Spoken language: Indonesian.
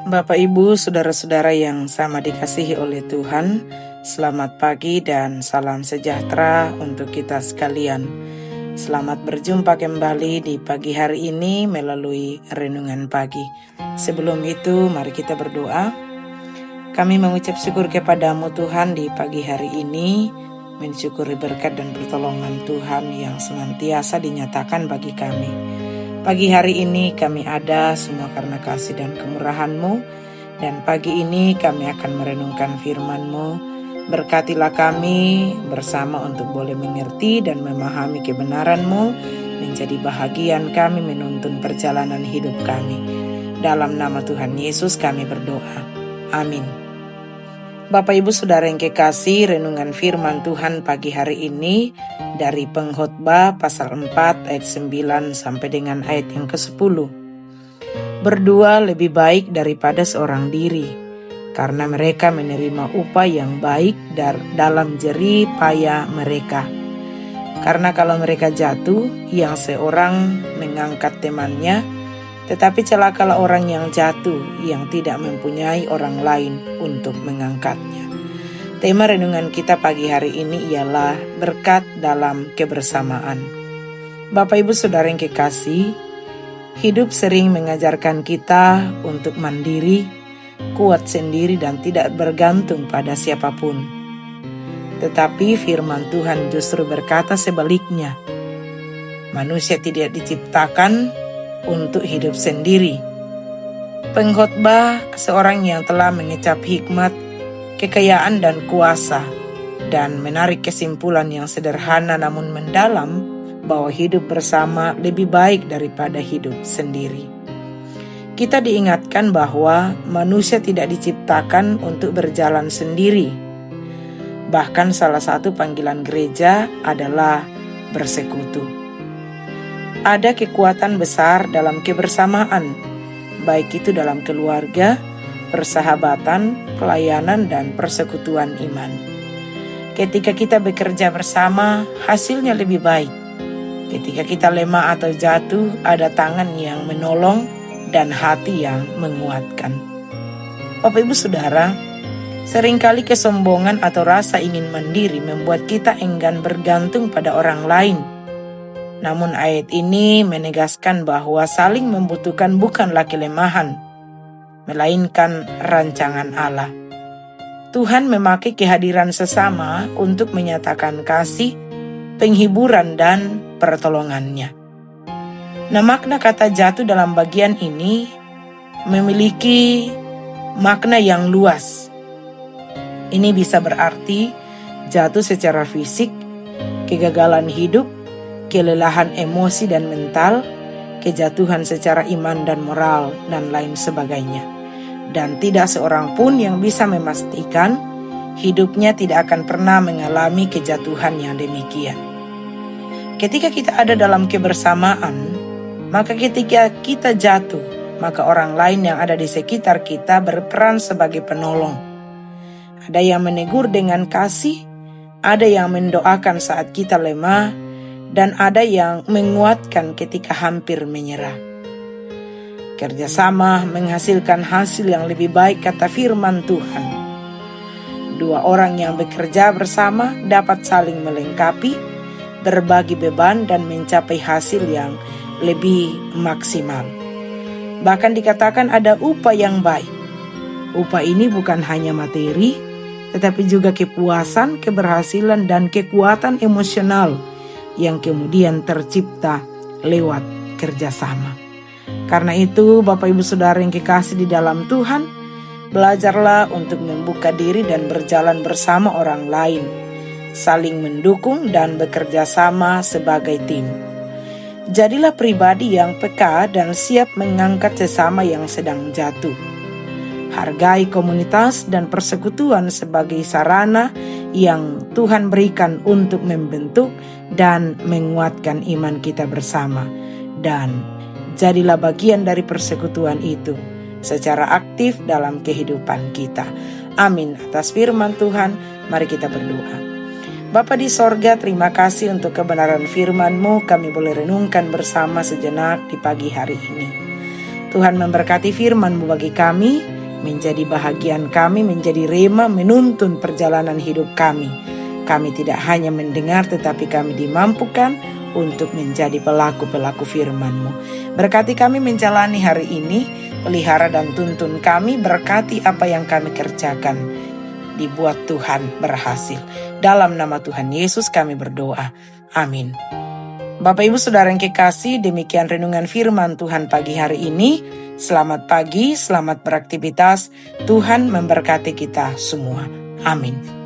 Bapak, Ibu, saudara-saudara yang sama dikasihi oleh Tuhan, selamat pagi dan salam sejahtera untuk kita sekalian. Selamat berjumpa kembali di pagi hari ini melalui renungan pagi. Sebelum itu, mari kita berdoa. Kami mengucap syukur kepadamu Tuhan di pagi hari ini, mensyukuri berkat dan pertolongan Tuhan yang senantiasa dinyatakan bagi kami. Pagi hari ini kami ada semua karena kasih dan kemurahan-Mu, dan pagi ini kami akan merenungkan firman-Mu. Berkatilah kami bersama untuk boleh mengerti dan memahami kebenaran-Mu, menjadi bahagian kami menuntun perjalanan hidup kami. Dalam nama Tuhan Yesus kami berdoa. Amin. Bapak, Ibu, Saudara yang kekasih, renungan firman Tuhan pagi hari ini dari Pengkhotbah pasal 4 ayat 9 sampai dengan ayat yang ke-10. Berdua lebih baik daripada seorang diri, karena mereka menerima upah yang baik dalam jerih payah mereka. Karena kalau mereka jatuh, yang seorang mengangkat temannya, tetapi celakalah orang yang jatuh, yang tidak mempunyai orang lain untuk mengangkatnya. Tema renungan kita pagi hari ini ialah berkat dalam kebersamaan. Bapak, Ibu, Saudara yang kekasih, hidup sering mengajarkan kita untuk mandiri, kuat sendiri dan tidak bergantung pada siapapun. Tetapi firman Tuhan justru berkata sebaliknya. Manusia tidak diciptakan untuk hidup sendiri. Pengkhotbah seorang yang telah mengecap hikmat, kekayaan dan kuasa, dan menarik kesimpulan yang sederhana namun mendalam bahwa hidup bersama lebih baik daripada hidup sendiri. Kita diingatkan bahwa manusia tidak diciptakan untuk berjalan sendiri. Bahkan salah satu panggilan gereja adalah bersekutu. Ada kekuatan besar dalam kebersamaan, baik itu dalam keluarga, persahabatan, pelayanan, dan persekutuan iman. Ketika kita bekerja bersama, hasilnya lebih baik. Ketika kita lemah atau jatuh, ada tangan yang menolong dan hati yang menguatkan. Bapak, Ibu, Saudara, seringkali kesombongan atau rasa ingin mandiri membuat kita enggan bergantung pada orang lain. Namun ayat ini menegaskan bahwa saling membutuhkan bukanlah kelemahan, melainkan rancangan Allah. Tuhan memakai kehadiran sesama untuk menyatakan kasih, penghiburan, dan pertolongannya. Nah, makna kata jatuh dalam bagian ini memiliki makna yang luas. Ini bisa berarti jatuh secara fisik, kegagalan hidup, kelelahan emosi dan mental, kejatuhan secara iman dan moral, dan lain sebagainya. Dan tidak seorang pun yang bisa memastikan hidupnya tidak akan pernah mengalami kejatuhan yang demikian. Ketika kita ada dalam kebersamaan, maka ketika kita jatuh, maka orang lain yang ada di sekitar kita berperan sebagai penolong. Ada yang menegur dengan kasih, ada yang mendoakan saat kita lemah, dan ada yang menguatkan ketika hampir menyerah. Kerjasama menghasilkan hasil yang lebih baik, kata firman Tuhan. Dua orang yang bekerja bersama dapat saling melengkapi, berbagi beban, dan mencapai hasil yang lebih maksimal. Bahkan dikatakan ada upah yang baik. Upah ini bukan hanya materi, tetapi juga kepuasan, keberhasilan, dan kekuatan emosional yang kemudian tercipta lewat kerjasama. Karena itu, Bapak, Ibu, Saudara yang kekasih di dalam Tuhan, belajarlah untuk membuka diri dan berjalan bersama orang lain, saling mendukung dan bekerja sama sebagai tim. Jadilah pribadi yang peka dan siap mengangkat sesama yang sedang jatuh. Hargai komunitas dan persekutuan sebagai sarana yang Tuhan berikan untuk membentuk dan menguatkan iman kita bersama. Dan jadilah bagian dari persekutuan itu secara aktif dalam kehidupan kita. Amin. Atas firman Tuhan, mari kita berdoa. Bapa di sorga, terima kasih untuk kebenaran firman-Mu. Kami boleh renungkan bersama sejenak di pagi hari ini. Tuhan memberkati firman-Mu bagi kami, menjadi bahagian kami, menjadi rema menuntun perjalanan hidup kami. Kami tidak hanya mendengar, tetapi kami dimampukan untuk menjadi pelaku-pelaku firman-Mu. Berkati kami menjalani hari ini, pelihara dan tuntun kami, berkati apa yang kami kerjakan. Dibuat Tuhan berhasil. Dalam nama Tuhan Yesus kami berdoa. Amin. Bapak Ibu Saudara yang kekasih, demikian renungan firman Tuhan pagi hari ini. Selamat pagi, selamat beraktivitas. Tuhan memberkati kita semua. Amin.